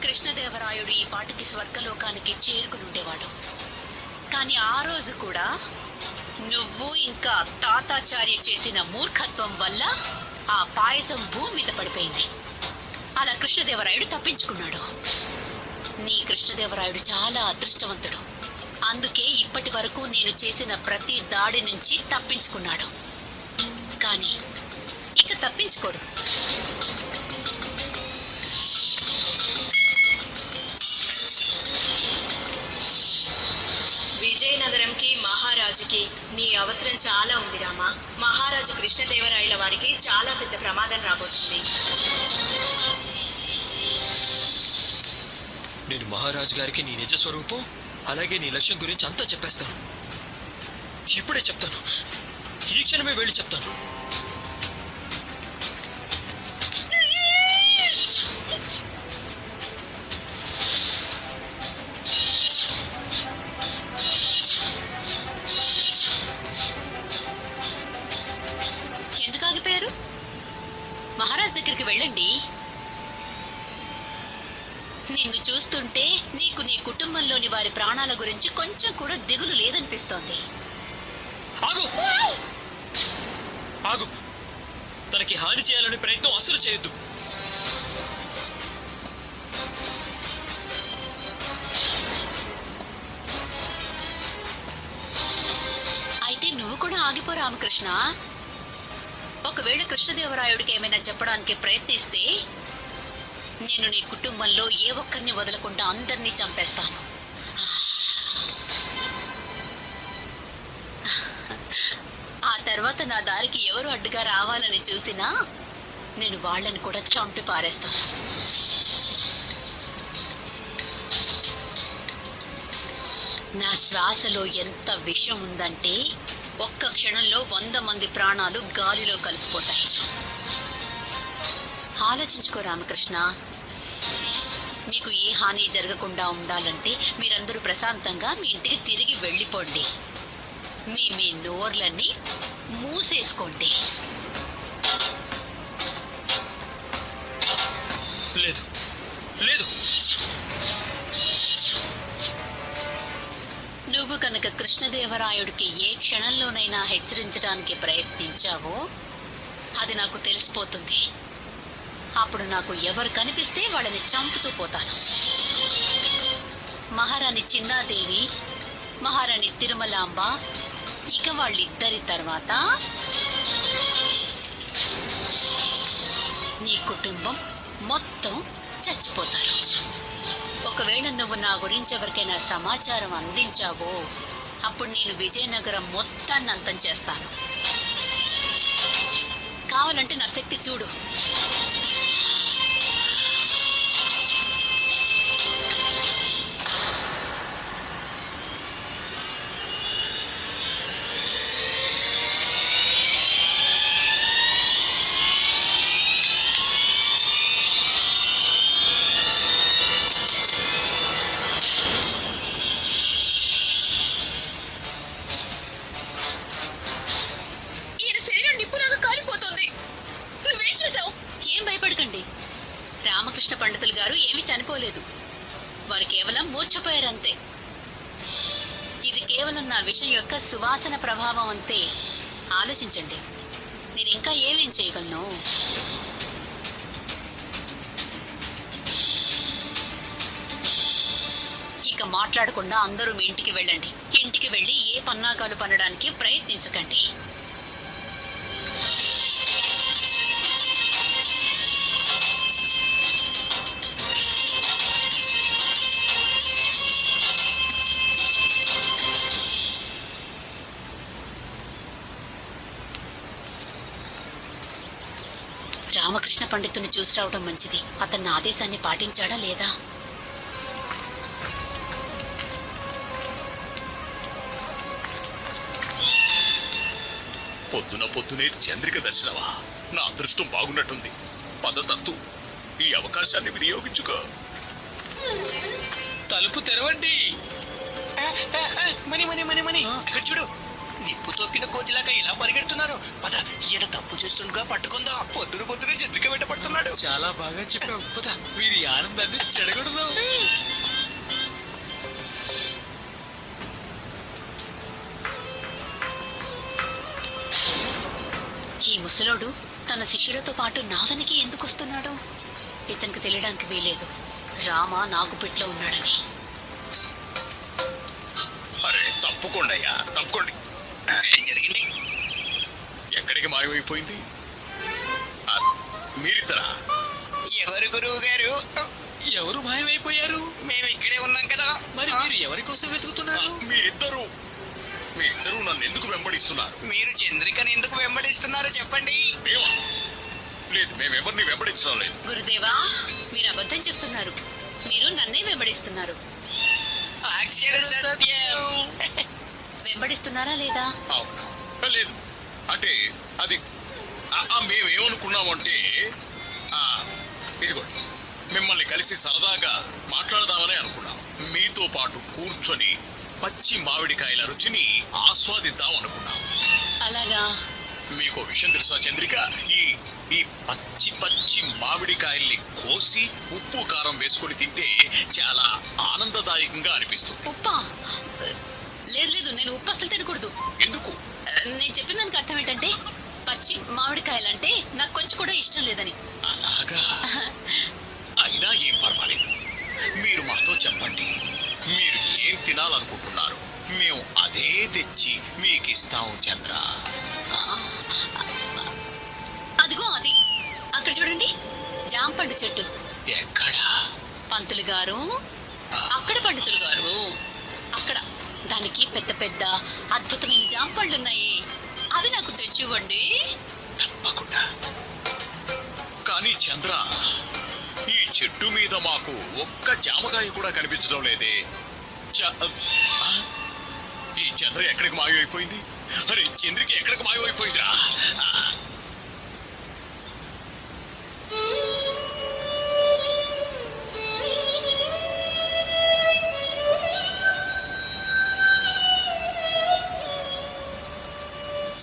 కృష్ణదేవరాయుడు ఈ పాటికి స్వర్గలోకానికి చేరుకునుండేవాడు. కానీ ఆ రోజు కూడా నువ్వు ఇంకా తాతాచార్య చేసిన మూర్ఖత్వం వల్ల ఆ పాయసం భూమి మీద పడిపోయింది. అలా కృష్ణదేవరాయుడు తప్పించుకున్నాడు. నీ కృష్ణదేవరాయుడు చాలా అదృష్టవంతుడు. అందుకే ఇప్పటి వరకు నేను చేసిన ప్రతి దాడి నుంచి తప్పించుకున్నాడు. కానీ ఇక తప్పించుకోడు. విజయనగరంకి మహారాజుకి నీ అవసరం చాలా ఉంది రామా. మహారాజు కృష్ణదేవరాయల వారికి చాలా పెద్ద ప్రమాదం రాబోతుంది. నేను మహారాజు గారికి నీ నిజ స్వరూపం అలాగే నీ లక్ష్యం గురించి అంతా చెప్పేస్తాను. ఇప్పుడే చెప్తాను, ఈ క్షణమే వెళ్ళి చెప్తాను. ఎందుకు ఆగిపోయారు? మహారాజ్ దగ్గరికి వెళ్ళండి. నిన్ను చూస్తుంటే నీకు నీ కుటుంబంలోని వారి ప్రాణాల గురించి కొంచెం కూడా దిగులు లేదనిపిస్తోంది. ఆగు ఆగు, తనకి హాని చేయాలనే ప్రయత్నం అసలు చేయొద్దు. అయితే నువ్వు కూడా ఆగిపో రామకృష్ణ. ఒకవేళ కృష్ణదేవరాయుడికి ఏమైనా చెప్పడానికి ప్రయత్నిస్తే నేను నీ కుటుంబంలో ఏ ఒక్కరిని వదలకుండా అందరినీ చంపేస్తాను. ఆ తర్వాత నా దారికి ఎవరు అడ్డుగా రావాలని చూసినా నేను వాళ్ళని కూడా చంపి పారేస్తాను. నా శ్వాసలో ఎంత విషం ఉందంటే ఒక్క క్షణంలో 100 మంది ప్రాణాలు గాలిలో కలిసిపోతాయి. ఆలోచించుకో రామకృష్ణ. మీకు ఏ హాని జరగకుండా ఉండాలంటే మీరందరూ ప్రశాంతంగా మీ ఇంటికి తిరిగి వెళ్ళిపోండి. మీ నోర్లన్నీ మూసేసుకోండి. లేదు లేదు, నువ్వు కనుక కృష్ణదేవరాయుడికి ఏ క్షణంలోనైనా హెచ్చరించడానికి ప్రయత్నించావో అది నాకు తెలిసిపోతుంది. అప్పుడు నాకు ఎవరు కనిపిస్తే వాళ్ళని చంపుతూ పోతాను. మహారాణి చిన్నాదేవి, మహారాణి తిరుమలాంబ, ఇక వాళ్ళిద్దరి తర్వాత నీ కుటుంబం మొత్తం చచ్చిపోతారు. ఒకవేళ నువ్వు నా గురించి ఎవరికైనా సమాచారం అందించావో అప్పుడు నేను విజయనగరం మొత్తాన్ని అంతం చేస్తాను. కావాలంటే నా శక్తి చూడు. రామకృష్ణ పండితులు గారు ఏమీ చనిపోలేదు. వారు కేవలం మూర్ఛపోయారంతే. ఇది కేవలం నా విషయం యొక్క సువాసన ప్రభావం అంతే. ఆలోచించండి, నేను ఇంకా ఏమేం చేయగలను? ఇక మాట్లాడకుండా అందరూ మీ ఇంటికి వెళ్ళండి. ఇంటికి వెళ్ళి ఏ పన్నాగాలు పన్నడానికి ప్రయత్నించకండి. రామకృష్ణ పండితుని చూసి రావడం మంచిది. అతని ఆదేశాన్ని పాటించాడా లేదా? పొద్దునే చంద్రిక దర్శనమా? నా అదృష్టం బాగున్నట్టుంది. పదతత్తు, ఈ అవకాశాన్ని వినియోగించుకో. తలుపు తెరవండి. మని మని మని మని అక్కడ చూడు, నిప్పు తొక్కిన కోతిలాగా ఇలా పరిగెడుతున్నారు. పద, ఈయన తప్పు చేస్తుండగా పట్టుకుందాం. పొద్దునే చంద్రిక వెంట పడుతున్నాడు. చాలా బాగా చెప్పావు. వీరి ఆనందాన్ని చెడగొడదాం. ముసలోడు తన శిష్యులతో పాటు నాగనికి ఎందుకు వస్తున్నాడు? ఇతనికి తెలియడానికి వీలేదు రామ నాగుపిట్లో ఉన్నాడని. అరే తప్పుకోండి అయ్యా, తప్పుకోండి. ఏం జరిగింది? ఎక్కడికి మాయమైపోయింది? ఆ, మీరిద్దరా? ఎవరు గురువు గారు? ఎవరు మాయమైపోయారు? మేము ఇక్కడే ఉన్నాం కదా. మరి మీరు ఎవరి కోసం వెతుకుతున్నారు? మీరిద్దరూ నన్ను ఎందుకు వెంబడిస్తున్నారు? మీరు చంద్రికను ఎందుకు వెంబడిస్తున్నారో చెప్పండి. మేమా? లేదు, మేమెవరిని వెంబడించడం లేదు. గురుదేవా, మీరు అబద్ధం చెప్తున్నారు. మీరు నన్నే వెంబడిస్తున్నారు. అక్షర సత్యం. వెంబడిస్తున్నారా లేదా? అవునా? లేదు, అంటే అది మేమేమనుకున్నామంటే ఆ, ఇదిగోండి, మిమ్మల్ని కలిసి సరదాగా మాట్లాడదామని అనుకున్నాం. మీతో పాటు కూర్చొని పచ్చి మామిడికాయల రుచిని ఆస్వాదిద్దాం అనుకున్నాం. అలాగా? మీకు విషయం తెలుసా చంద్రిక? ఈ ఈ పచ్చి పచ్చి మామిడికాయల్ని కోసి ఉప్పు కారం వేసుకొని తింటే చాలా ఆనందదాయకంగా అనిపిస్తుంది. ఉప్పా? లేదు లేదు, నేను ఉప్పు అసలు తినకూడదు. ఎందుకు? నేను చెప్పిన దానికి అర్థం ఏంటంటే పచ్చి మామిడికాయలంటే నాకు కొంచెం కూడా ఇష్టం లేదని. అలాగా? అయినా ఏం పర్వాలేదు, మీరు మాతో చెప్పండి. మీరు ఏం తినాలనుకుంటున్నారు? మేము అదే తెచ్చి మీకు ఇస్తాం చంద్ర. అదిగో అది అక్కడ చూడండి, జాంపండు చెట్టు. ఎక్కడా? పంతులు గారు, అక్కడ పండితులు గారు, అక్కడ దానికి పెద్ద పెద్ద అద్భుతమైన జాంపళ్ళున్నాయి. అవి నాకు తెచ్చివ్వండి. తప్పకుండా. కానీ చంద్ర, ఈ చెట్టు మీద మాకు ఒక్క జామకాయ కూడా కనిపించడం లేదే. ఆ? ఈ చంద్ర ఎక్కడికి మాయమైపోయింది? అరే చంద్రకి ఎక్కడికి మాయమైపోయిందిరా?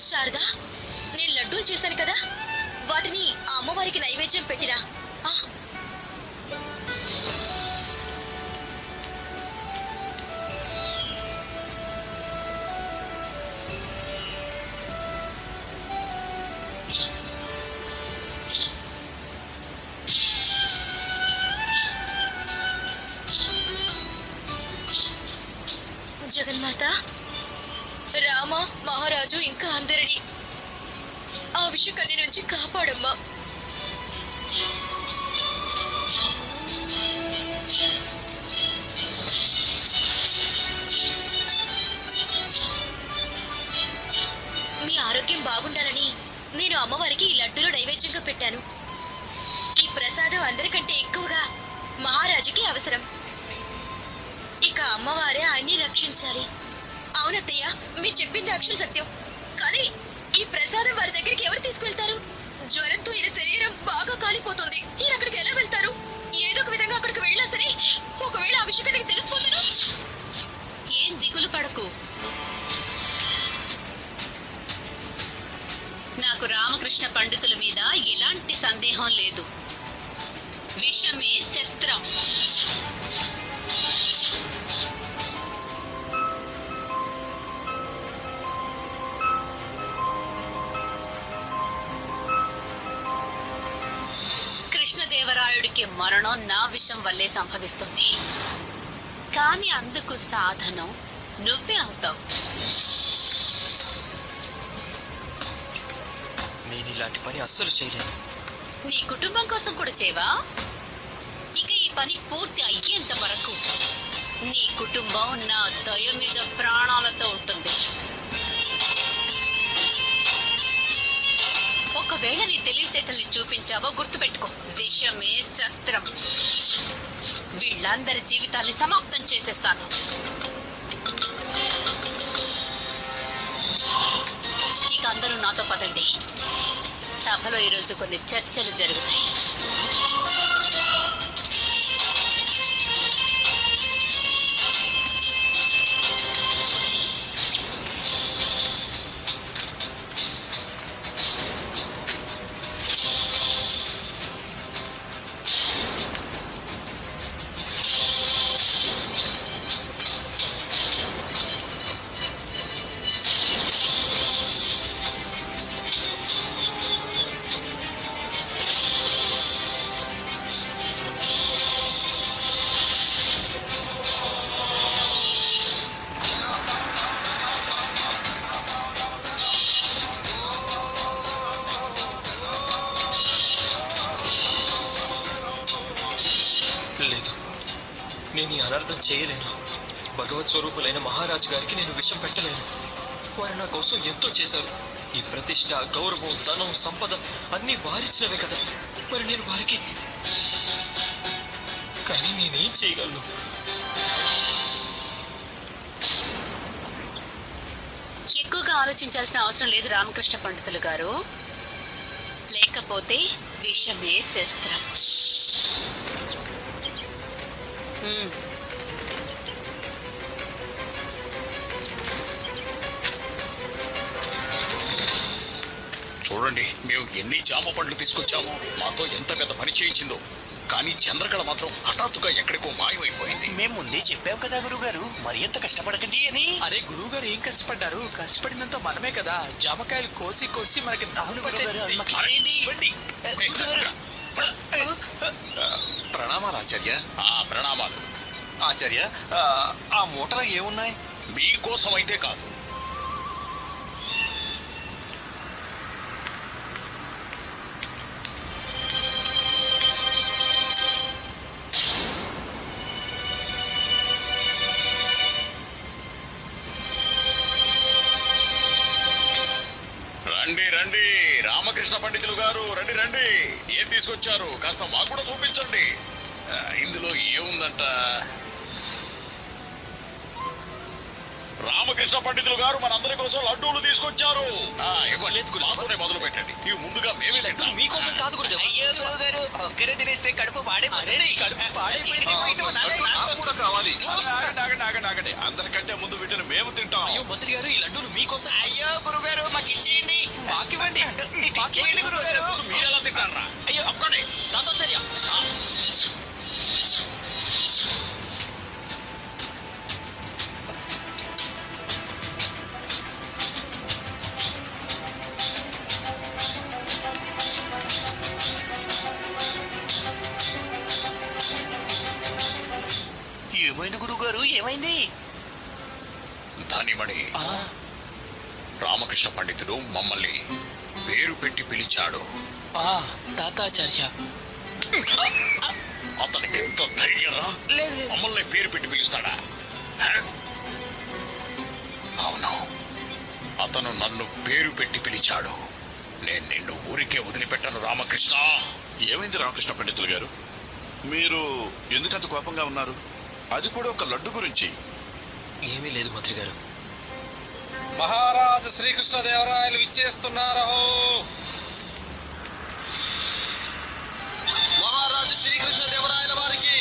శారదా, నేను లడ్డూలు చేశాను కదా, వాటిని ఆ అమ్మవారికి నైవేద్యం పెట్టిరా. జగన్మాత, రామ, మహారాజు ఇంకా అందరినీ ఆ విషకన్య నుంచి కాపాడమ్మా. మీ ఆరోగ్యం బాగుండాలని నేను అమ్మవారికి ఈ లడ్డూలు నైవేద్యంగా పెట్టాను. ఈ ప్రసాదం అందరికంటే ఎక్కువగా మహారాజుకి అవసరం. ఇక అమ్మవారే ఆయన్ని రక్షించాలి. అవునత్తయ్య, మీరు చెప్పింది అక్షర సత్యం. కానీ ఈ ప్రసాదం వారి దగ్గరికి ఎవరు తీసుకువెళ్తారు? జ్వరంతో ఈయన శరీరం బాగా కాలిపోతుంది. ఈయన అక్కడికి ఎలా వెళ్తారు? ఏదో ఒక విధంగా అక్కడికి వెళ్ళినా సరే, ఒకవేళ ఆ విషయం కనుక తెలిసిపోతాను. ఏం దిగులు పడకు. నాకు రామకృష్ణ పండితుల మీద ఎలాంటి సందేహం లేదు. విషమే శస్త్రం. కృష్ణదేవరాయుడికి మరణం నా విషం వల్లే సంభవిస్తుంది. కానీ అందుకు సాధనం నువ్వే అవుతావు. నేను ఇలాంటి పని అస్సలు చేయలేను. నీ కుటుంబం కోసం కూడా చేయవా? ఇక ఈ పని పూర్తి అయ్యేంత వరకు నీ కుటుంబం నా దయ మీద ప్రాణాలతో ఉంటుంది. ఒకవేళ నీ తెలివితేటల్ని చూపించావో గుర్తుపెట్టుకో, విషమే శస్త్రం. వీళ్ళందరి జీవితాల్ని సమాప్తం చేసేస్తాను. ఇక అందరూ నాతో పదండి. సభలో ఈరోజు కొన్ని చర్చలు జరుగుతాయి. నేను ఈ అనర్థం చేయలేను. భగవత్ స్వరూపులైన మహారాజు గారికి నేను విషం పెట్టలేను. వారు నా కోసం ఎంతో చేశారు. ఈ ప్రతిష్ట, గౌరవం, ధనం, సంపద అన్నీ వారిచ్చినవే కదా. మరి నేను వారికి కానీ నేనేం చేయగలను? ఎక్కువగా ఆలోచించాల్సిన అవసరం లేదు రామకృష్ణ పండితులు గారు. లేకపోతే విషమే శస్త్రం. చూడండి, మేము ఎన్ని జామ పండ్లు తీసుకొచ్చామో, మాతో ఎంత పెద్ద పని చేయించిందో. కానీ చంద్రకళ మాత్రం హఠాత్తుగా ఎక్కడికో మాయమైపోయింది. మేము ముందే చెప్పాం కదా గురుగారు, మరి ఎంత కష్టపడకండి అని. అరే గురువు గారు ఏం కష్టపడ్డారు? కష్టపడినంత మనమే కదా. జామకాయలు కోసి కోసి మనకి అవును గురుగారు, అది మాకు అరే, ఇచ్చేయండి. ఇవ్వండి. గురుగారు, ప్రణామాలు ఆచార్య. ప్రణామాలు. ఆచార్య, ఆ మూటలో ఏమున్నాయి? మీకోసమైతే కాదు, రండి రండి రామకృష్ణ పండితులు గారు, రండి రండి. ఏం తీసుకొచ్చారు కాస్త మాకు కూడా చూపించండి. ఇందులో ఏముందంట? రామకృష్ణ పండితులు గారు మనందరి కోసం లడ్డూలు తీసుకొచ్చారు. ఇవ్వండి, మాతోనే మొదలు పెట్టండి. ఇవి ముందుగా మేమే తింటాం. మీకోసం కాదు గురుదేవ. అయ్యో గురుగారు, ఒక్కరే తినేస్తే కడుపు అరే, కడుపు పాడైపోయింది. నాకు కూడా కావాలి. ఆగండి. అందరికంటే ముందు వీటిని మేము తింటాం. అయ్యో మంత్రి గారు, ఈ లడ్డూలు మీకోసం. అయ్యో గురుగారు, మాకు ఇచ్చేయండి. మాకివ్వండి. ఇచ్చేయండి గురుగారు. మీరు ఎలా తింటారా? అయ్యో తప్పండి. తాతాచార్య, ఏమైంది గురుగారు, ఏమైంది? ధనిమణి, రామకృష్ణ పండితుడు మమ్మల్ని పేరు పెట్టి పిలిచాడు. తాతాచార్య. అతనికి ఎంత ధైర్యరా? మమ్మల్ని పేరు పెట్టి పిలుస్తాడా? హ? అవును, అతను నన్ను పేరు పెట్టి పిలిచాడు. నేను నిన్ను ఊరికే వదిలిపెట్టను రామకృష్ణ. ఏమైంది రామకృష్ణ పండితులు గారు? మీరు ఎందుకంత కోపంగా ఉన్నారు? అది కూడా ఒక లడ్డు గురించి. ఏమీ లేదు మంత్రి గారు. మహారాజు శ్రీకృష్ణదేవరాయలు ఇచ్చేస్తున్నారు. మహారాజు శ్రీకృష్ణదేవరాయల వారికి,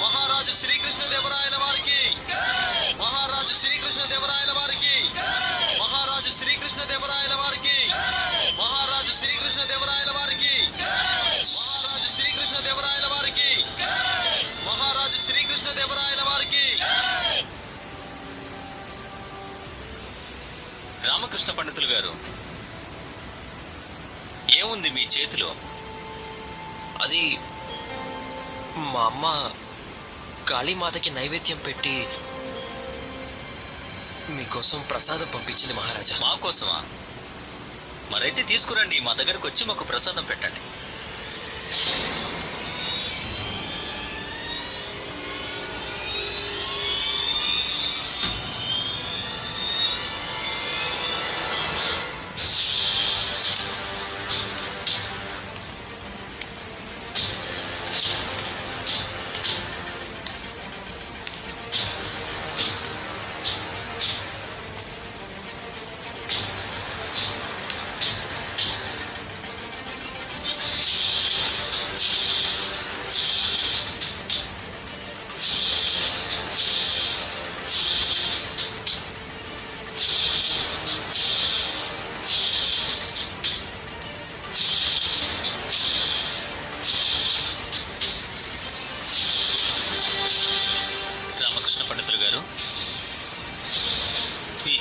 మహారాజు శ్రీకృష్ణదేవరాయల వారికి, మహారాజు శ్రీకృష్ణదేవరాయల వారికి, మహారాజు శ్రీకృష్ణదేవరాయల వారికి, మహారాజు శ్రీకృష్ణదేవరాయల వారికి, మహారాజు శ్రీకృష్ణదేవరాయల వారికి, మహారాజు శ్రీకృష్ణదేవరాయల వారికి. రామకృష్ణ పండితులు గారు, ఏముంది మీ చేతిలో? అది మా అమ్మ కాళీమాతకి నైవేద్యం పెట్టి మీకోసం ప్రసాదం పంపించింది మహారాజా. మా కోసమా? మరైతే తీసుకురండి, మా దగ్గరకు వచ్చి మాకు ప్రసాదం పెట్టండి.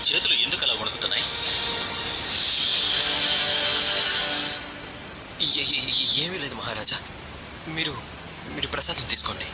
చేతులు ఎందుకు అలా వణుకుతున్నాయి? ఏమీ లేదు మహారాజా, మీరు ప్రసాదం తీసుకోండి.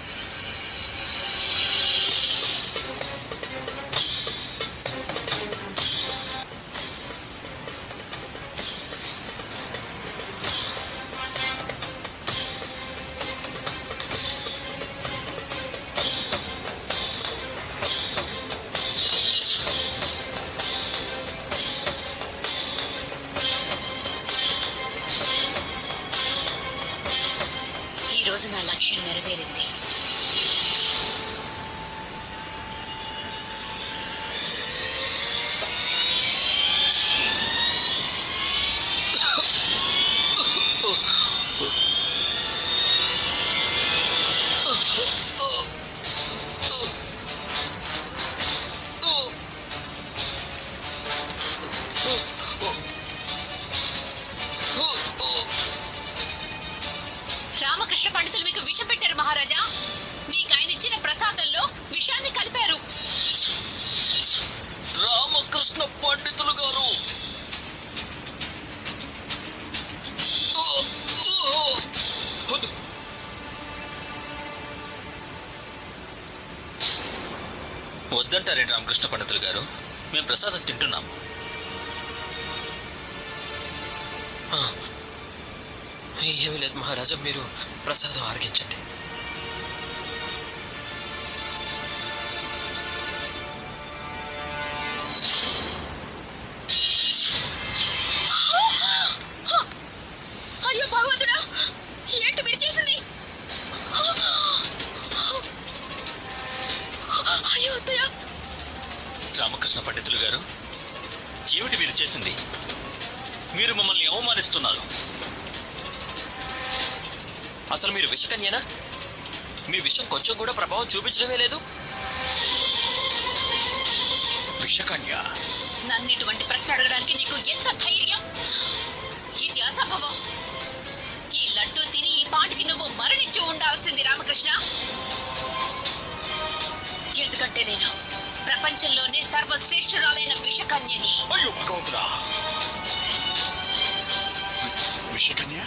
వద్దంటారేంటి రామకృష్ణ పండితులు గారు? మేము ప్రసాదం తింటున్నాం. ఏమీ లేదు మహారాజా, మీరు ప్రసాదం ఆరగించండి. అయ్యో భగవంతుడా, ఏంటి మీరు చేసింది? అయ్యో అత్తయ్య. రామకృష్ణ పండితులు గారు, ఏమిటి మీరు చేసింది? మీరు మమ్మల్ని అవమానిస్తున్నారు. అసలు మీరు విషకన్యనా? మీ విషం కొంచెం కూడా ప్రభావం చూపించడమే లేదు. విషకన్య? నన్ను ఇటువంటి ప్రశ్న అడగడానికి నీకు ఎంత ధైర్యం? ఇది అసంభవం. ఈ లడ్డూ తిని ఈ పాటికి నువ్వు మరణించి ఉండాల్సింది రామకృష్ణ. ఎందుకంటే నేను ప్రపంచంలోనే సర్వశ్రేష్ఠురాలైన విషకన్యని. అయ్యో భగవంతుడా! విషకన్య?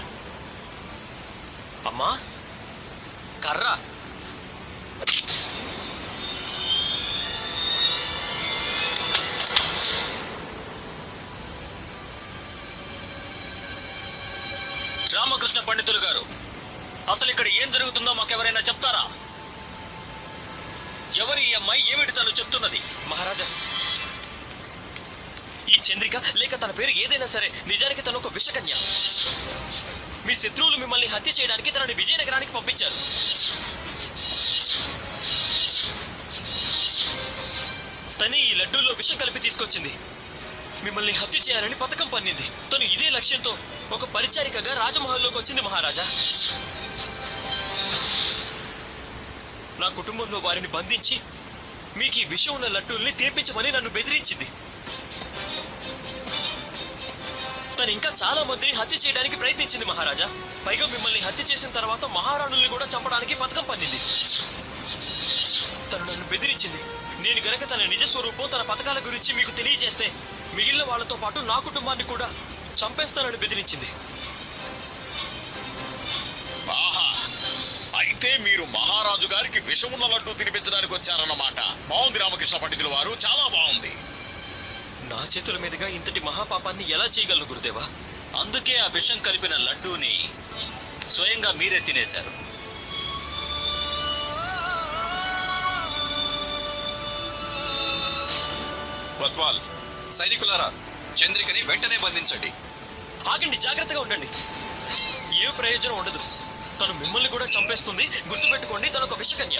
అమ్మా, కర్ర. రామకృష్ణ పండితులు గారు, అసలు ఇక్కడ ఏం జరుగుతుందో మాకెవరైనా చెప్తారా? ఎవరి ఈ అమ్మాయి? ఏమిటి తను చెప్తున్నది? మహారాజా, ఈ చంద్రిక లేక తన పేరు ఏదైనా సరే, నిజానికి తను ఒక విషకన్య. మీ శత్రువులు మిమ్మల్ని హత్య చేయడానికి తనని విజయనగరానికి పంపించారు. తనే ఈ లడ్డూల్లో విషం కలిపి తీసుకొచ్చింది. మిమ్మల్ని హత్య చేయాలని పథకం పన్నింది. తను ఇదే లక్ష్యంతో ఒక పరిచారికగా రాజమహల్లోకి వచ్చింది మహారాజా. నా కుటుంబంలో వారిని బంధించి మీకు ఈ విషం ఉన్న లడ్డూల్ని తీర్పించమని నన్ను బెదిరించింది. తను ఇంకా చాలా మందిని హత్య చేయడానికి ప్రయత్నించింది మహారాజా. పైగా మిమ్మల్ని హత్య చేసిన తర్వాత మహారాణుల్ని కూడా చంపడానికి పథకం పన్నింది. తను నన్ను బెదిరించింది. నేను గనక తన నిజ స్వరూపం, తన పథకాల గురించి మీకు తెలియజేస్తే మిగిలిన వాళ్ళతో పాటు నా కుటుంబాన్ని కూడా చంపేస్తానని బెదిరించింది. ఆహా! అయితే మీరు మహారాజు గారికి విషమున్న లడ్డు తినిపించడానికి వచ్చారన్నమాట. బాగుంది రామకృష్ణ పండితుల వారు, చాలా బాగుంది. నా చేతుల మీదుగా ఇంతటి మహాపాపాన్ని ఎలా చేయగలను గురుదేవా? అందుకే ఆ విషం కలిపిన లడ్డూని స్వయంగా మీరే తినేశారు. కొత్వాల్, సైనికులారా, చంద్రికని వెంటనే బంధించండి. ఆగండి, జాగ్రత్తగా ఉండండి. ఏ ప్రయోజనం ఉండదు. తను మిమ్మల్ని కూడా చంపేస్తుంది. గుర్తుపెట్టుకోండి, తన ఒక విషకన్య.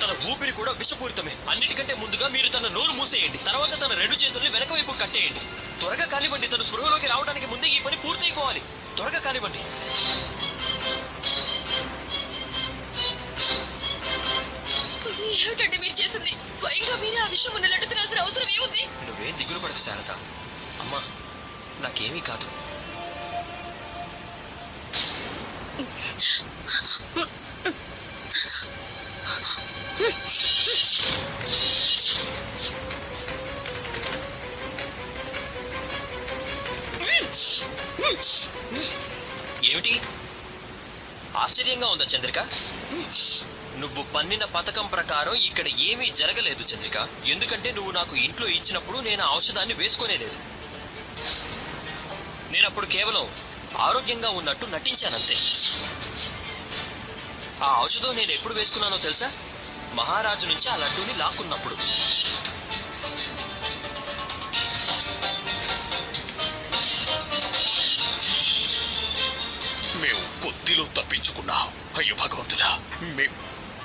తన ఊపిరి కూడా విషపూరితమే. అన్నిటికంటే ముందుగా మీరు తన నోరు మూసేయండి. తర్వాత తన రెండు చేతుల్ని వెనక వైపు కట్టేయండి. త్వరగా కానివ్వండి. తను స్పృహలోకి రావడానికి ముందే ఈ పని పూర్తయిపోవాలి. త్వరగా కానివ్వండి. ఏమిటండి మీరు చేసింది? స్వయంగా మీరే ఆ విషయం ఉన్న లడ్డు తినాల్సిన అవసరం ఏముంది? నువ్వేం దిగులు పడకు శారద. అమ్మా, నాకేమీ కాదు. ఏమిటి ఆశ్చర్యంగా ఉందా చంద్రిక? నువ్వు పన్నిన పథకం ప్రకారం ఇక్కడ ఏమీ జరగలేదు చంద్రిక. ఎందుకంటే నువ్వు నాకు ఇంట్లో ఇచ్చినప్పుడు నేను ఆ ఔషధాన్ని వేసుకోనేలేదు. నేనప్పుడు కేవలం ఆరోగ్యంగా ఉన్నట్టు నటించానంతే. ఆ ఔషధం నేను ఎప్పుడు వేసుకున్నానో తెలుసా? మహారాజు నుంచి ఆ లడ్డూని లాక్కున్నప్పుడు. మేము కొద్దిలో తప్పించుకున్నాం. అయ్యో భగవంతుడా,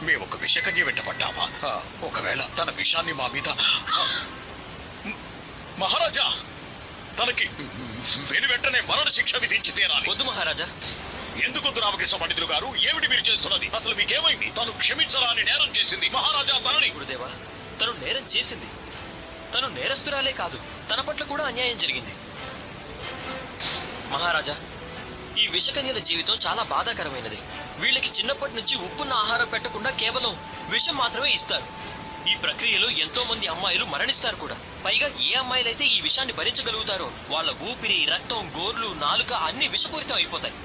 మేము ఒక విషకన్య వెంటపడ్డామా? ఒకవేళ తన విషాన్ని మా మీద... మహారాజా, తనకి వెంటనే మరణ శిక్ష విధించి తీరాలి. వద్దు మహారాజా. ఎందుకొద్దు రామకృష్ణ పండితులు గారు? ఏమిటి మీరు చేస్తున్నది? అసలు మీకేమైంది? తను క్షమించరాని నేరం చేసింది మహారాజా. తనని... గురుదేవా, తను నేరం చేసింది. తను నేరస్తురాలే కాదు, తన పట్ల కూడా అన్యాయం జరిగింది. మహారాజా, ఈ విషకన్యల జీవితం చాలా బాధాకరమైనది. వీళ్ళకి చిన్నప్పటి నుంచి ఉప్పున్న ఆహారం పెట్టకుండా కేవలం విషం మాత్రమే ఇస్తారు. ఈ ప్రక్రియలో ఎంతో మంది అమ్మాయిలు మరణిస్తారు కూడా. పైగా ఏ అమ్మాయిలైతే ఈ విషాన్ని భరించగలుగుతారో వాళ్ళ ఊపిరి, రక్తం, గోర్లు, నాలుక అన్ని విషపూరితం అయిపోతాయి.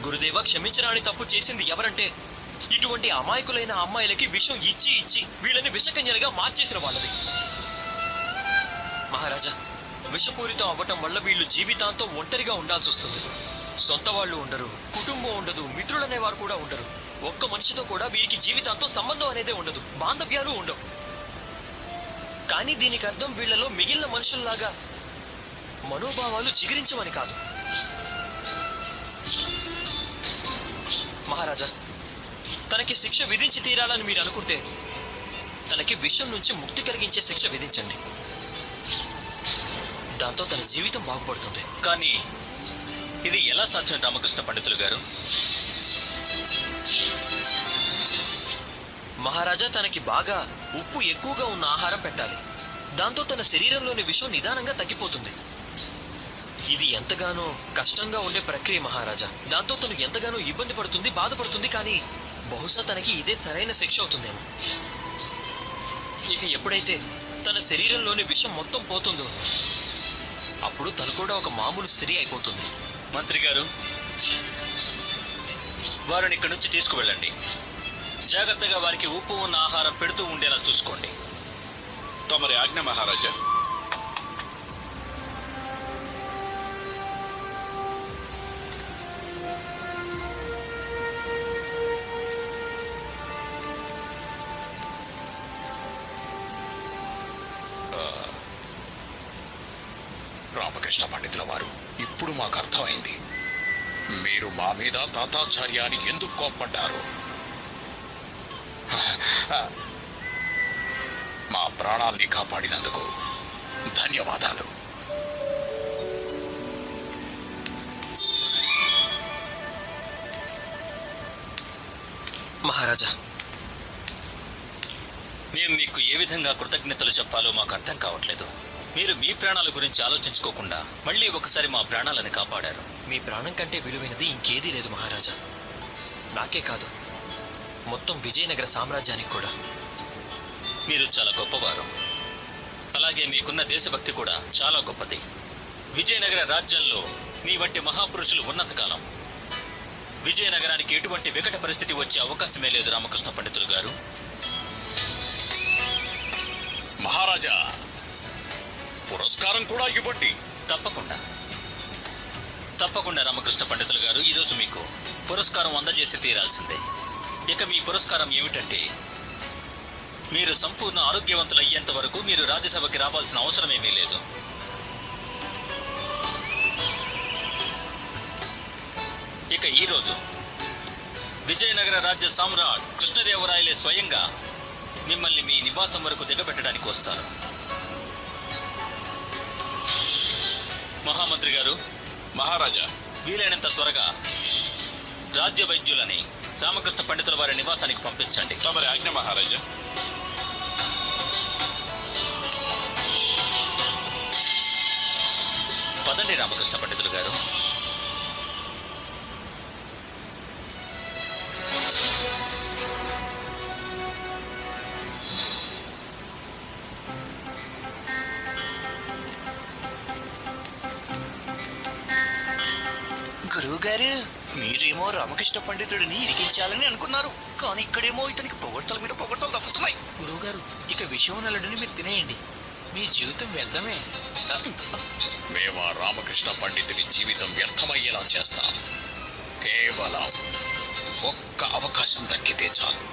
గురుదేవ, క్షమించరాని తప్పు చేసింది ఎవరంటే ఇటువంటి అమాయకులైన అమ్మాయిలకి విషం ఇచ్చి ఇచ్చి వీళ్ళని విషకన్యలుగా మార్చేసిన వాళ్ళది. మహారాజా, విషపూరితం అవ్వటం వల్ల వీళ్ళు జీవితాంతం ఒంటరిగా ఉండాల్సి వస్తుంది. సొంత వాళ్ళు ఉండరు, కుటుంబం ఉండదు, మిత్రులనే వారు కూడా ఉండరు. ఒక్క మనిషితో కూడా వీరికి జీవితాంతం సంబంధం అనేదే ఉండదు, బాంధవ్యాలు ఉండవు. కానీ దీనికి అర్థం వీళ్ళలో మిగిలిన మనుషుల్లాగా మనోభావాలు చిగురించమని కాదు. మహారాజా, తనకి శిక్ష విధించి తీరాలని మీరు అనుకుంటే తనకి విషం నుంచి ముక్తి కలిగించే శిక్ష విధించండి. దాంతో తన జీవితం బాగుపడుతుంది. కానీ ఇది ఎలా సాధ్యం రామకృష్ణ పండితులు గారు? మహారాజా, తనకి బాగా ఉప్పు ఎక్కువగా ఉన్న ఆహారం పెట్టాలి. దాంతో తన శరీరంలోని విషం నిదానంగా తగ్గిపోతుంది. ఇది ఎంతగానో కష్టంగా ఉండే ప్రక్రియ మహారాజా. దాంతో తను ఎంతగానో ఇబ్బంది పడుతుంది, బాధపడుతుంది. కానీ బహుశా తనకి ఇదే సరైన శిక్ష అవుతుందేమో. ఇక ఎప్పుడైతే తన శరీరంలోని విషం మొత్తం పోతుందో అప్పుడు తను కూడా ఒక మామూలు స్త్రీ అయిపోతుంది. మంత్రి గారు, వారిని ఇక్కడి నుంచి తీసుకువెళ్ళండి. జాగ్రత్తగా వారికి ఉప్పు ఉన్న ఆహారం పెడుతూ ఉండేలా చూసుకోండి. తమరి ఆజ్ఞ మహారాజా. రామకృష్ణ పండితుల వారు, ఇప్పుడు మాకు అర్థమైంది మీరు మా మీద తాతాచార్యాన్ని ఎందుకు కోప్పడ్డారు. మా ప్రాణాల్ని కాపాడినందుకు ధన్యవాదాలు. మహారాజా, మేము మీకు ఏ విధంగా కృతజ్ఞతలు చెప్పాలో మాకు అర్థం కావట్లేదు. మీరు మీ ప్రాణాల గురించి ఆలోచించుకోకుండా మళ్ళీ ఒకసారి మా ప్రాణాలను కాపాడారు. మీ ప్రాణం కంటే విలువైనది ఇంకేదీ లేదు మహారాజా. నాకే కాదు, మొత్తం విజయనగర సామ్రాజ్యానికి కూడా. మీరు చాలా గొప్పవారు. అలాగే మీకున్న దేశభక్తి కూడా చాలా గొప్పది. విజయనగర రాజ్యంలో మీ వంటి మహాపురుషులు ఉన్నంతకాలం విజయనగరానికి ఎటువంటి వికట పరిస్థితి వచ్చే అవకాశమే లేదు రామకృష్ణ పండితులు గారు. మహారాజా, పురస్కారం కూడా ఇవ్వండి. తప్పకుండా తప్పకుండా రామకృష్ణ పండితులు గారు, ఈరోజు మీకు పురస్కారం అందజేసి తీరాల్సిందే. ఇక మీ పురస్కారం ఏమిటంటే, మీరు సంపూర్ణ ఆరోగ్యవంతులు అయ్యేంత వరకు మీరు రాజ్యసభకి రావాల్సిన అవసరమేమీ లేదు. ఇక ఈరోజు విజయనగర రాజ్య సామ్రాట్ కృష్ణదేవరాయలే స్వయంగా మిమ్మల్ని మీ నివాసం వరకు దిగబెట్టడానికి వస్తారు. మహామంత్రి గారు, మహారాజా, వీలైనంత త్వరగా రాజ్య వైద్యులని రామకృష్ణ పండితుల వారి నివాసానికి పంపించండి. తమరి ఆజ్ఞ మహారాజా. పదండి రామకృష్ణ పండితులు గారు. గురువు గారు, మీరేమో రామకృష్ణ పండితుడిని ఇరికించాలని అనుకున్నారు, కానీ ఇక్కడేమో ఇతనికి పొగడ్తల మీద పొగడ్తలు తప్పుతున్నాయి. గురువు గారు, ఇక విషయం నలుడిని మీరు తినేయండి. మీ జీవితం వ్యర్థమే. మేము ఆ రామకృష్ణ పండితుని జీవితం వ్యర్థమయ్యేలా చేస్తాం. కేవలం ఒక్క అవకాశం దక్కితే చాలు.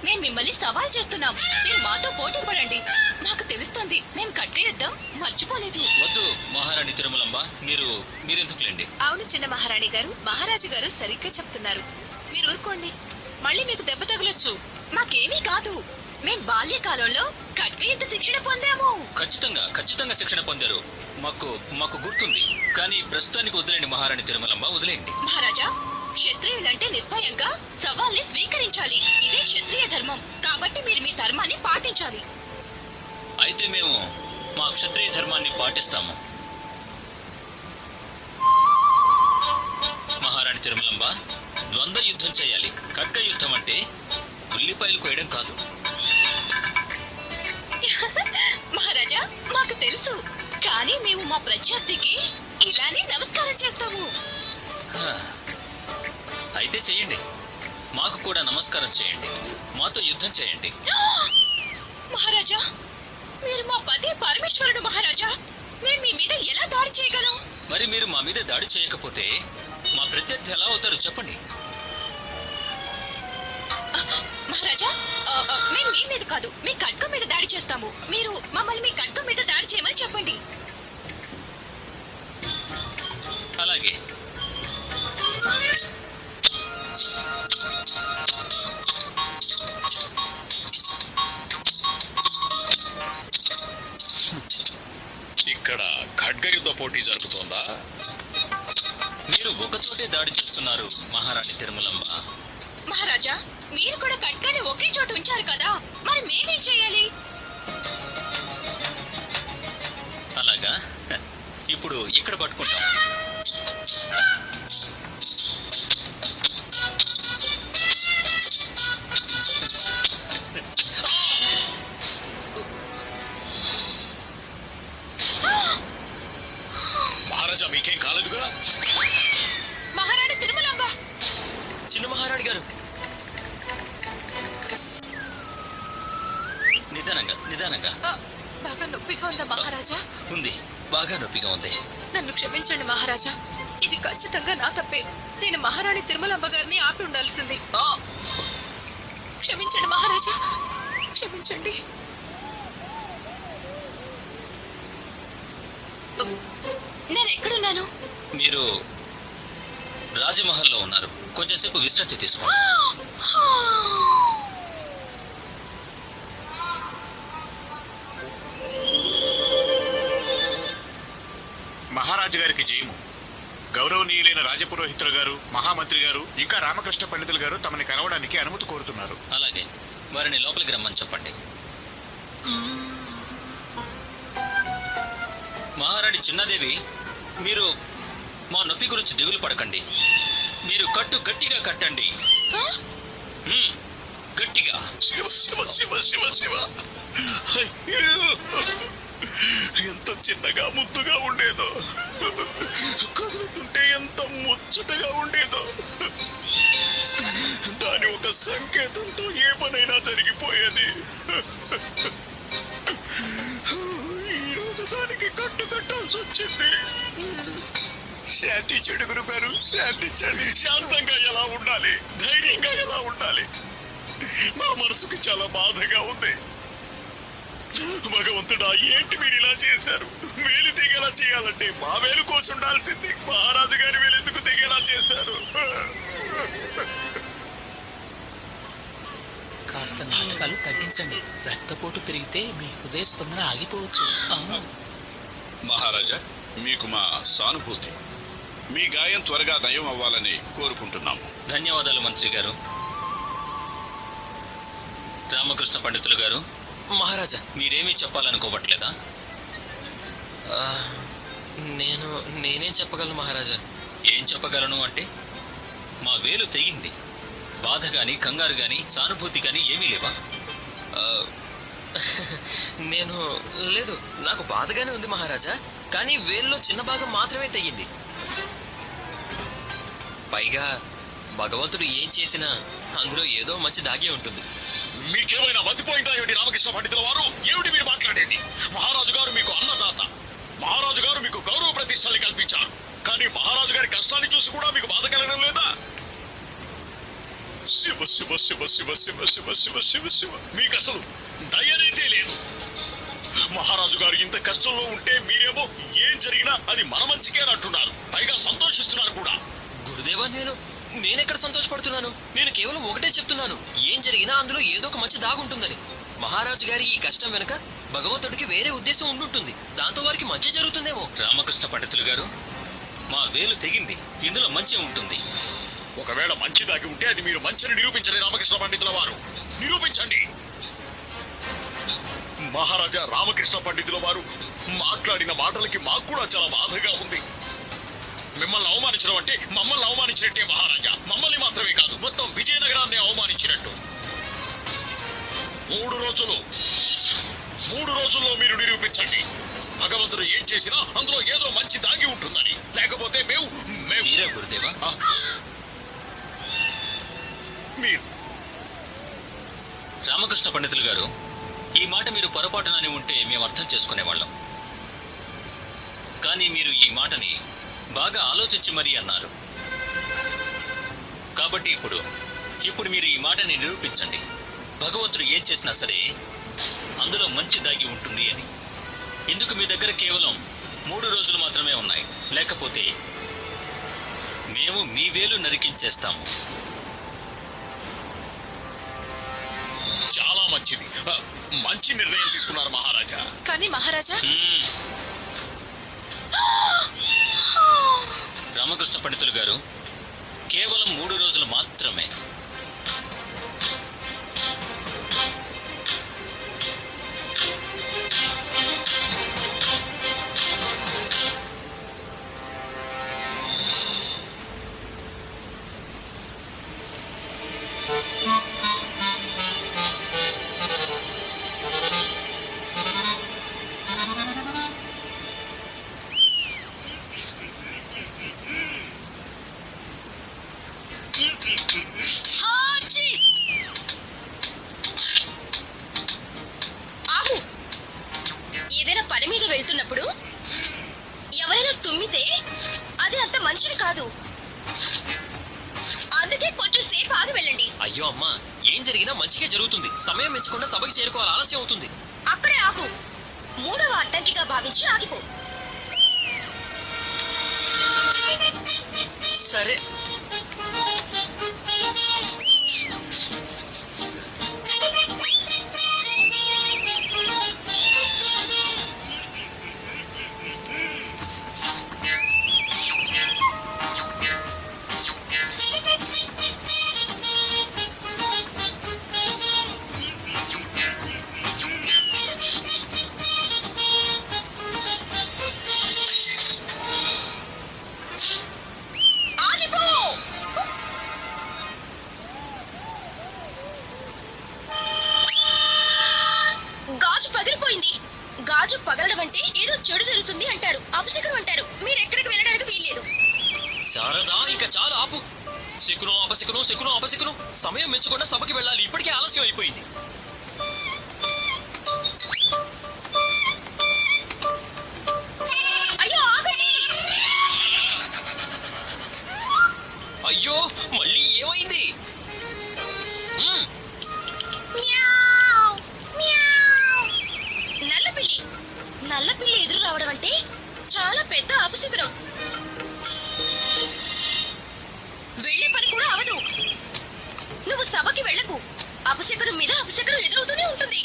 మేము మిమ్మల్ని సవాల్ చేస్తున్నాం. మీరు మాతో పోటీ పడండి. నాకు తెలుస్తుంది, మేము కట్టేద్దాం మర్చిపోలేదు. వద్దు మహారాణి తిరుమలంబ, మీరెందుకులేండి. అవును చిన్న మహారాణి గారు, మహారాజు గారు సరిగ్గా చెప్తున్నారు. మీరు ఊరుకోండి, మళ్ళీ మీకు దెబ్బ తగలొచ్చు. మాకేమీ కాదు. మేం బాల్యకాలంలో ఖడ్గ యుద్ధ శిక్షణ పొందాము. ఖచ్చితంగా శిక్షణ పొందారు. మాకు గుర్తుంది. కానీ ప్రస్తుతానికి వదిలేండి మహారాణి తిరుమలమ్మ, వదిలేండి. మహారాజా, క్షత్రియులంటే నిర్భయంగా సవాల్ని స్వీకరించాలి. ఇదే క్షత్రియ ధర్మం. కాబట్టి మీరు మీ ధర్మాన్ని పాటించాలి. అయితే మేము మా క్షత్రియ ధర్మాన్ని పాటిస్తాము. మహారాణి తిరుమలంబ, ద్వంద్వ యుద్ధం చేయాలి. ఖడ్గ యుద్ధం అంటే ఉల్లిపాయలు కోయడం కాదు. మహారాజా, మాకు తెలుసు. కానీ మేము మా ప్రత్యర్థికి ఇలానే నమస్కారం చేస్తాము. హా, అయితే చెయ్యండి. మాకు కూడా నమస్కారం చేయండి. మాతో యుద్ధం చేయండి. మహారాజా, మీరు మా పతి పరమేశ్వరుడు. మహారాజా, మేము మీ మీద ఎలా దాడి చేయగలం? మరి మీరు మా మీద దాడి చేయకపోతే మా ప్రత్యర్థి ఎలా అవుతారు చెప్పండి. మహారాజా, మేము మీ మీద కాదు, మీ ఖడ్గం మీద దాడి చేస్తాము. మీరు మమ్మల్ని మీ ఖడ్గం మీద దాడి చేయమని చెప్పండి. అలాగే. ఇక్కడ ఖడ్గ యుద్ధ పోటీ జరుగుతోందా? మీరు ఒకచోటే దాడి చేస్తున్నారు మహారాణి తిరుమలంబ. మహారాజా, మీరు కూడా ఖడ్గాన్ని ఒకే చోట ఉంచారు కదా, మరి మేమేం చేయాలి? అలాగా, ఇప్పుడు ఇక్కడ పట్టుకుంటాం. మహారాజా, మీకేం కాలేదుగా? మహారాణి తిరుమలాంబ, చిన్న మహారాణి గారు, నిదానంగా. బాగా నొప్పిగా ఉందా మహారాజా? ఉంది, బాగా నొప్పిగా ఉంది. నన్ను క్షమించండి మహారాజా, ఇది ఖచ్చితంగా నా తప్పే. నేను మహారాణి తిరుమలాంబ గారిని ఆపి ఉండాల్సింది. క్షమించండి మహారాజా, క్షమించండి. నేను ఎక్కడున్నాను? మీరు రాజమహల్లో ఉన్నారు. కొంచెంసేపు విశ్రాంతి తీసుకోండి. మహారాజు గారికి జయము. గౌరవనీయులైన రాజపురోహితులు గారు, మహామంత్రి గారు, ఇంకా రామకృష్ణ పండితులు గారు తమని కలవడానికి అనుమతి కోరుతున్నారు. అలాగే, వారిని లోపలికి రమ్మని చెప్పండి. మహారాణి చిన్నాదేవి, మీరు మా నొప్పి గురించి దిగులు పడకండి. మీరు గట్టిగా కట్టండి. గట్టిగా. శివ శివ శివ శివ శివ. అయ్యో, ఎంత చిన్నగా ముద్దుగా ఉండేదో, కదులుతుంటే ఎంత ముచ్చటగా ఉండేదో. దాని ఒక సంకేతంతో ఏ పనైనా జరిగిపోయేది. ఈరోజు దానికి కట్టాల్సి వచ్చింది. శాంతించండి గురుగారు, శాంతించండి. శాంతంగా ఎలా ఉండాలి, ధైర్యంగా ఎలా ఉండాలి? నా మనసుకి చాలా బాధగా ఉంది. భగవంతుడా, ఏంటి మీరు ఇలా చేశారు? వేలు దిగేలా చేయాలంటే మా వేలు కోసి ఉండాల్సింది. మహారాజు గారి వేలు ఎందుకు దిగేలా చేశారు? కాస్త నాటకాలు తగ్గించండి. రక్తపోటు పెరిగితే మీ హృదయ స్పందన ఆగిపోవచ్చు. మహారాజా, మీకు మా సానుభూతి. మీ గాయం త్వరగా నయం అవ్వాలని కోరుకుంటున్నాము. ధన్యవాదాలు మంత్రి గారు. రామకృష్ణ పండితులు గారు, మహారాజా, మీరేమీ చెప్పాలనుకోవట్లేదా? నేనేం చెప్పగలను మహారాజా? ఏం చెప్పగలను అంటే, మా వేలు తెగింది. బాధ గాని, కంగారు గాని, సానుభూతి గాని ఏమీ లేవా? లేదు, నాకు బాధగానే ఉంది మహారాజా. కానీ వేల్లో చిన్న భాగం మాత్రమే తెగింది. పైగా భగవంతుడు ఏం చేసినా అందులో ఏదో మంచి దాగే ఉంటుంది. మీకేమైనా మతిపోయిందా ఏమిటి రామకృష్ణ పండితుల వారు? ఏమిటి మీరు మాట్లాడేది? మహారాజు గారు మీకు అన్నదాత, మహారాజు గారు మీకు గౌరవ ప్రతిష్టల్ని కల్పించారు. కానీ మహారాజు గారి కష్టాన్ని చూసి కూడా మీకు బాధ కలగడం లేదా? శివ శివ శివ శివ శివ శివ శివ శివ శివ. మీకు అసలు దయనేదే లేదు. మహారాజు గారు ఇంత కష్టంలో ఉంటే మీరేమో ఏం జరిగినా అది మన మంచికే అంటున్నారు. పైగా సంతోషిస్తున్నారు కూడా. గురుదేవా, నేనెక్కడ సంతోషపడుతున్నాను? నేను కేవలం ఒకటే చెప్తున్నాను, ఏం జరిగినా అందులో ఏదో ఒక మంచి దాగుంటుందని. మహారాజు గారి ఈ కష్టం వెనుక భగవంతుడికి వేరే ఉద్దేశం ఉండుంటుంది. దాంతో వారికి మంచి జరుగుతుందేమో. రామకృష్ణ పండితులు గారు, మా వేలు తెగింది, ఇందులో మంచి ఉంటుంది. ఒకవేళ మంచి దాగి ఉంటే అది మీరు మంచిని నిరూపించండి రామకృష్ణ పండితుల వారు. నిరూపించండి. మహారాజా రామకృష్ణ పండితుల వారు మాట్లాడిన మాటలకి మాకు కూడా చాలా బాధగా ఉంది. మిమ్మల్ని అవమానించడం అంటే మమ్మల్ని అవమానించినట్టే మహారాజా. మమ్మల్ని మాత్రమే కాదు, మొత్తం విజయనగరాన్ని అవమానించినట్టు. 3 రోజుల్లో మీరు నిరూపించండి. భగవంతుడు ఏం చేసినా అందులో ఏదో మంచి దాగి ఉంటుందని. లేకపోతే మేము మీరే గురుదేవా. మీరు రామకృష్ణ పండితులు గారు, ఈ మాట మీరు పొరపాటునని ఉంటే మేము అర్థం చేసుకునేవాళ్ళం. కానీ మీరు ఈ మాటని బాగా ఆలోచించి మరీ అన్నారు. కాబట్టి ఇప్పుడు మీరు ఈ మాటని నిరూపించండి. భగవంతుడు ఏం చేసినా సరే అందులో మంచి దాగి ఉంటుంది అని. ఇందుకు మీ దగ్గర కేవలం 3 రోజులు మాత్రమే ఉన్నాయి. లేకపోతే మేము మీ వేలు నరికించేస్తాము. చాలా మంచిది. మంచి నిర్ణయం తీసుకున్నారు మహారాజా. కానీ మహారాజా, రామకృష్ణ పండితులు గారు, కేవలం 3 రోజులు మాత్రమే. ఆగు. ఏదైనా పని మీద వెళ్తున్నప్పుడు ఎవరైనా తుమ్మితే అది అంత మంచిది కాదు. అందుకే కొంచెం సేపు ఆగి వెళ్ళండి. అయ్యో అమ్మా, ఏం జరిగినా మంచిగా జరుగుతుంది. సమయం ఎంచకుండా సభకి చేరుకోవాలి, ఆలస్యం అవుతుంది. అక్కడే ఆగు. 3వ అడ్డంకిగా భావించి ఆగిపో. సరే. ఆగిపో. గాజు పగిలిపోయింది. గాజు పగలడం అంటే ఏదో చెడు జరుగుతుంది అంటారు, అపశకునం అంటారు. మీరు ఎక్కడికి వెళ్ళడానికి వీల్లేదు. శారదా, ఇక చాలు ఆపు. శకునం అపశకునం, శకునం అపశకునం. సమయం మెచ్చకుండా సభకి వెళ్ళాలి. ఇప్పటికే ఆలస్యం అయిపోయింది. అయ్యో ఆగండి. అయ్యో, మళ్ళీ ఏమైంది? మ్యావ్, మ్యావ్. నల్లపిల్లి. నల్లపిల్లి ఎదురు రావడం అంటే చాలా పెద్ద అపశకునం. వెళ్ళే పని కూడా అవదు. నువ్వు సభకి వెళ్ళకు. అపశకునం మీద అపశకునం ఎదురవుతూనే ఉంటుంది.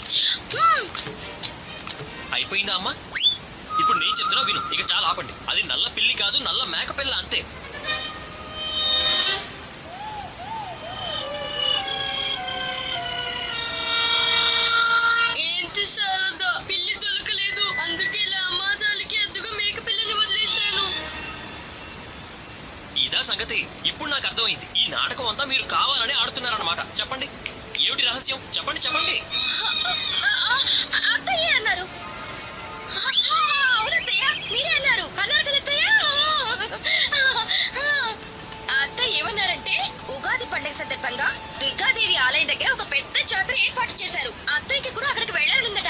అయిపోయిందా అమ్మా? ఇప్పుడు నేను చెప్తున్నా విను. ఇక చాలా ఆపండి. అది నల్ల పిల్లి కాదు, నల్ల మేక పిల్ల అంతే. ఏంటి శారదా, పిల్లి దొరకలేదు. అందుకే ఇలా అమాదాలకి అద్దుగా మేక పిల్లని వదిలేశాను. ఇదా సంగతి. ఇప్పుడు నాకు అర్థమైంది. ఈ నాటకం అంతా మీరు కావాలని ఆడుతున్నారన్నమాట. చెప్పండి, ఏమిటి రహస్యం? చెప్పండి చెప్పండి. అత్తయ్య అన్నారు. అవునత్తయ్య, మీరే అన్నారు. అన్నారు కదా అత్తయ్య. అత్తయ్య ఏమన్నారంటే, ఉగాది పండుగ సందర్భంగా దుర్గాదేవి ఆలయం దగ్గర ఒక పెద్ద జాతర ఏర్పాటు చేశారు. అత్తయ్యకి కూడా అక్కడికి వెళ్ళాలనుందట.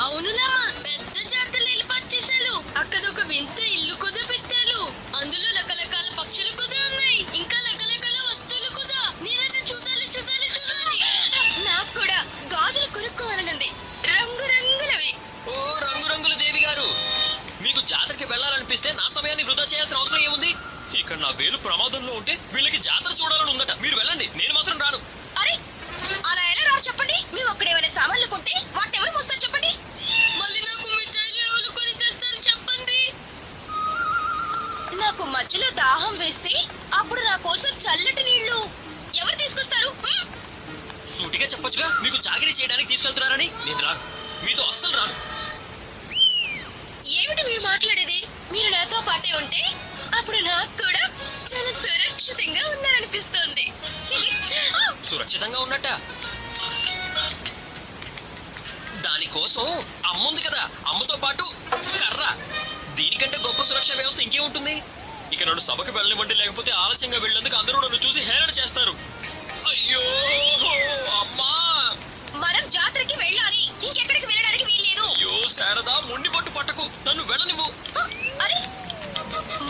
అవునులా, పెద్ద జాతరలు ఏర్పాటు చేశారు. అక్కడ ఒక వింత ఇల్లు కూడా పెట్టారు. అందులో రకరకాల పక్షులు కూడా ఉన్నాయి. ఇంకా రకరకాల వస్తువులు కూడా. నేనైతే చూడాలి చూడాలి చూడాలి. నాకు కూడా గాజులు కొనుక్కోవాలనుంది, రంగురంగులవి. ఓ రంగురంగుల దేవి గారు, మీకు జాతరకి వెళ్ళాలనిపిస్తే నా సమయాన్ని వృధా చేయాల్సిన అవసరం ఏముంది? ఇక్కడ నా వేలు ప్రమాదంలో ఉంటే వీళ్ళకి జాతర చూడాలని ఉందట. మీరు వెళ్ళండి, నేను మాత్రం రాను. అరే, అలా ఎలా చెప్పండి, మేము అక్కడ ఏమైనా సామాన్లు కొంటే వాటిని ఎవరు మోస్తారు చెప్పండి. మళ్ళీ నాకు మిఠాయిలు ఎవరు కొని తెస్తారు చెప్పండి. నాకు మధ్యలో దాహం వేస్తే అప్పుడు నా కోసం చల్లటి నీళ్లు ఎవరు తీసుకొస్తారు? సూటిగా చెప్పొచ్చుగా మీకు చాకరీ చేయడానికి తీసుకెళ్తున్నారని. నేను రాను, మీతో అస్సలు రాను. ఏమిటి మీరు మాట్లాడేది? మీరు నాతో పాటే ఉంటే అప్పుడు నాకు కూడా చాలా సురక్షితంగా ఉన్నారనిపిస్తోంది. సురక్షితంగా ఉన్నట్ట? దానికోసం అమ్ముంది కదా, అమ్మతో పాటు కర్ర. దీనికంటే గొప్ప సురక్ష వ్యవస్థ ఇంకేముంటుంది? ఇక నన్ను సభకు వెళ్ళనివ్వండి, లేకపోతే ఆలస్యంగా వెళ్ళేందుకు అందరూ నన్ను చూసి హేళన చేస్తారు. అయ్యో అమ్మా! మనం జాతరకి వెళ్ళాలి, ఇంకెక్కడికి వెళ్ళడానికి వీల్లేదు. అయ్యో శారదా, మొండి పట్టు పట్టకు, నన్ను వెళ్ళనివ్వు. అరే,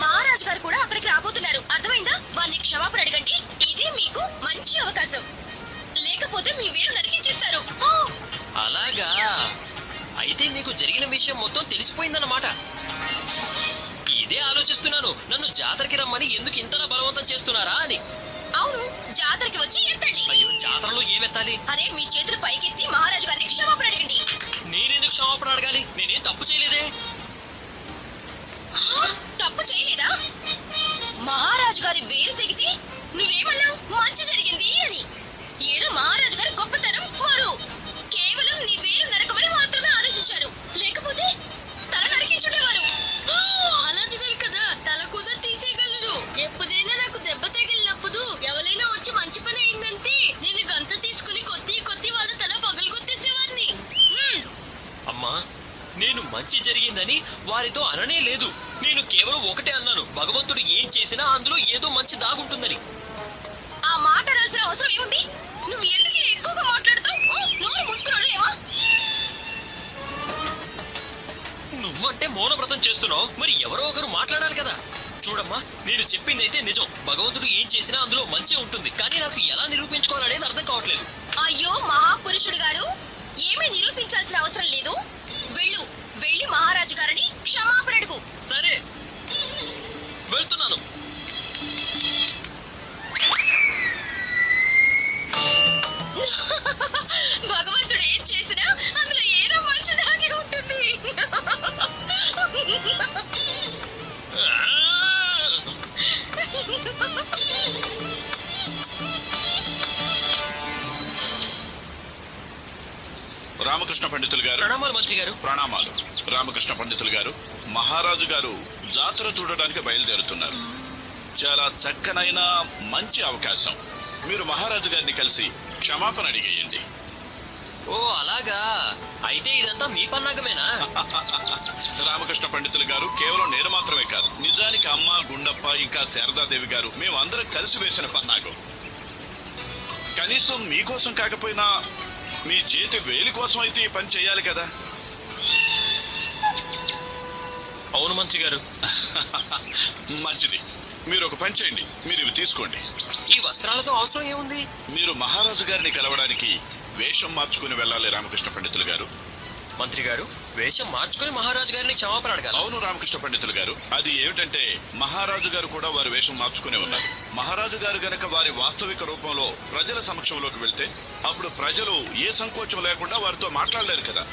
మహారాజు గారు కూడా అక్కడికి రాబోతున్నారు, అర్థమైందా? వారిని క్షమాపణ అడగండి, ఇది మీకు మంచి అవకాశం. లేకపోతే మీ వేరు నరికించేస్తారు. అలాగా? అయితే మీకు జరిగిన విషయం మొత్తం తెలిసిపోయిందన్నమాట. ఇదే ఆలోచిస్తున్నాను, నన్ను జాతరకి రమ్మని ఎందుకు ఇంతలా బలవంతం చేస్తున్నారా అని. అవును, జాతరకి వచ్చి ఎత్తండి. అయ్యో, జాతరలో ఏమెత్తాలి? అరే, మీ చేతులు పైకెత్తి మహారాజు గారిని క్షమాపణ అడగండి. నేనెందుకు క్షమాపణ అడగాలి? నేనేం తప్పు చేయలేదే. తప్పు చేయలేదా? మహారాజు గారి వేరు తెగితే నువ్వేమన్నావు? మంచి జరిగింది అని. ఏదో మహారాజు గారి గొప్పతనం వారు కేవలం నీ వేరు నరకమని మాత్రమే ఆలోచించారు, లేకపోతే తల నరికించుండేవారు. మహారాజు గారు కదా తల కూడా తీసేయగలరు. ఎప్పుడైనా నాకు దెబ్బ తగిలినప్పుడు ఎవరైనా వచ్చి మంచి పని అయిందంటే నేను గంత తీసుకుని కొద్ది వాళ్ళ తల పగలగొట్టేసేవాడిని. అమ్మా, నేను మంచి జరిగిందని వారితో అననే లేదు. నేను కేవలం ఒకటే అన్నాను, భగవంతుడు ఏం చేసినా అందులో ఏదో మంచి దాగుంటుందని. ఆ మాట రాసిన అవసరం ఏముంది? నువ్వు ఎందుకు ఎక్కువగా మాట్లాడుతావు? నోరు మూసుకున్నాడు ఏమా? నువ్వంటే మౌనవ్రతం చేస్తున్నావు, మరి ఎవరో ఒకరు మాట్లాడాలి కదా. చూడమ్మా, నేను చెప్పింది అయితే నిజం. భగవంతుడు ఏం చేసినా అందులో మంచి ఉంటుంది, కానీ నాకు ఎలా నిరూపించుకోవాలనేది అర్థం కావట్లేదు. అయ్యో మహాపురుషుడు గారు, ఏమీ నిరూపించాల్సిన అవసరం లేదు. వెళ్ళి మహారాజు గారిని క్షమాపణ అడుగు. సరే, వెళ్తున్నాను. భగవంతుడు ఏం చేసినా అందులో ఏదో మంచి దాగి ఉంటుంది. రామకృష్ణ పండితులు గారు. ప్రణామాలు మంత్రి గారు. ప్రణామాలు. రామకృష్ణ పండితులు గారు, మహారాజు గారు జాతర చూడడానికి బయలుదేరుతున్నారు. చాలా చక్కనైన మంచి అవకాశం. మీరు మహారాజు గారిని కలిసి క్షమాపణ అడిగేయండి. ఓ అలాగా? అయితే ఇదంతా మీ పన్నాగమేనా? రామకృష్ణ పండితులు గారు, కేవలం నేను మాత్రమే కాదు, నిజానికి అమ్మ, గుండప్ప, ఇంకా శారదాదేవి గారు మేమందరం కలిసి వేసిన పన్నాగం. కనీసం మీకోసం కాకపోయినా మీ చేతి వేలి కోసం అయితే ఈ పని చేయాలి కదా. అవును మంత్రి గారు. మంచిది, మీరు ఒక పని చేయండి, మీరు ఇవి తీసుకోండి. ఈ వస్త్రాలతో అవసరం ఏముంది? మీరు మహారాజు గారిని కలవడానికి వేషం మార్చుకుని వెళ్ళాలి రామకృష్ణ పండితులు గారు. మంత్రి గారు, వేషం మార్చుకుని మహారాజు గారిని క్షమాపణ అడగాలి. అవును రామకృష్ణ పండితులు గారు, అది ఏమిటంటే మహారాజు గారు కూడా వారి వేషం మార్చుకునే ఉన్నారు. మహారాజు గారు గనక వారి వాస్తవిక రూపంలో ప్రజల సమక్షంలోకి వెళ్తే అప్పుడు ప్రజలు ఏ సంకోచం లేకుండా వారితో మాట్లాడలేరు కదా.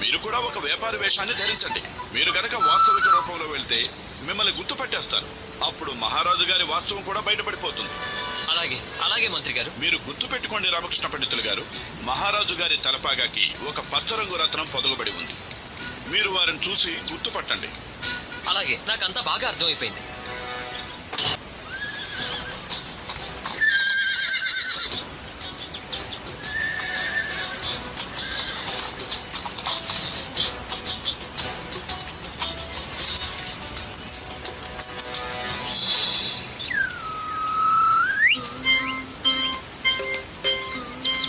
మీరు కూడా ఒక వ్యాపారి వేషాన్ని ధరించండి. మీరు గనక వాస్తవిక రూపంలో వెళ్తే మిమ్మల్ని గుర్తుపట్టేస్తారు. అప్పుడు మహారాజు గారి వాస్తవం కూడా బయటపడిపోతుంది. అలాగే మంత్రి గారు. మీరు గుర్తు పెట్టుకోండి రామకృష్ణ పండితులు గారు, మహారాజు గారి తలపాగాకి ఒక పచ్చరంగు రత్నం పొదగబడి ఉంది. మీరు వారిని చూసి గుర్తుపట్టండి. అలాగే, నాకంతా బాగా అర్థమైపోయింది.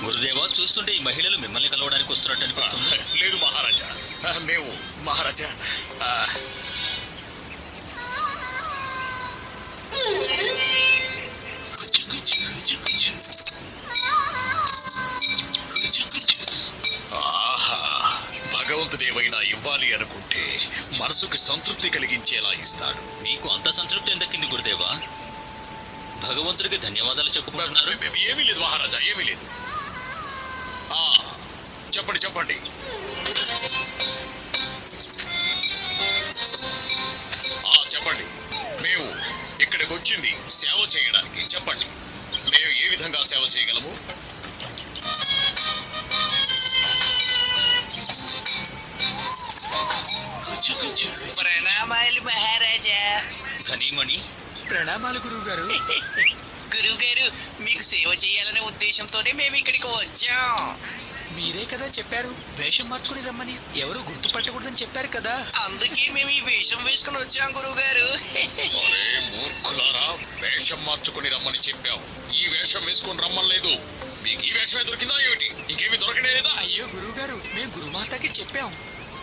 గురుదేవా, చూస్తుంటే ఈ మహిళలు మిమ్మల్ని కలవడానికి వస్తున్నట్టు అనిపిస్తుంది. లేదు మహారాజా, మేము మహారాజా భగవంతుడేమైనా ఇవ్వాలి అనుకుంటే మనసుకి సంతృప్తి కలిగించేలా ఇస్తాడు. మీకు అంత సంతృప్తి ఎందుకింది గురుదేవా? భగవంతుడికి ధన్యవాదాలు చెప్పుకుంటున్నారు. ఏమీ లేదు మహారాజా, ఏమీ లేదు. చెప్పండి చెప్పండి. చెప్పండి. మేము ఇక్కడికి వచ్చింది సేవ చేయడానికి. చెప్పండి, మేము ఏ విధంగా సేవ చేయగలము? ప్రణామాలు మహారాజా. ధనీమణి, ప్రణామాలు గురువు గారు. గురువు గారు, మీకు సేవ చేయాలనే ఉద్దేశంతోనే మేము ఇక్కడికి వచ్చాం. మీరే కదా చెప్పారు వేషం మార్చుకుని రమ్మని. ఎవరు గుర్తుపట్టకూడదని చెప్పారు కదా. అందుకే మేము ఈ వేషం వేసుకుని వచ్చాం గురువు గారు. అరే మూర్ఖులారా, వేషం మార్చుకుని రమ్మని చెప్పాం. ఈ వేషం వేసుకుని రమ్మలేదు. మీకు ఈ వేషమే దొరికిందా ఏమిటి? ఇంకేమి దొరకనే లేదా? అయ్యో గురువు గారు, మేము గురుమాతకి చెప్పాం,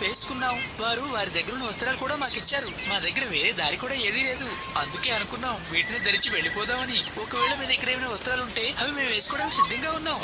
వేసుకున్నాం. వారు వారి దగ్గర ఉన్న వస్త్రాలు కూడా మాకు ఇచ్చారు. మా దగ్గర వేరే దారి కూడా ఏదీ లేదు. అందుకే అనుకున్నాం వీటిని ధరించి వెళ్ళిపోదామని. ఒకవేళ మీ దగ్గర ఏమైనా వస్త్రాలు ఉంటే అవి మేము వేసుకోవడానికి సిద్ధంగా ఉన్నాం.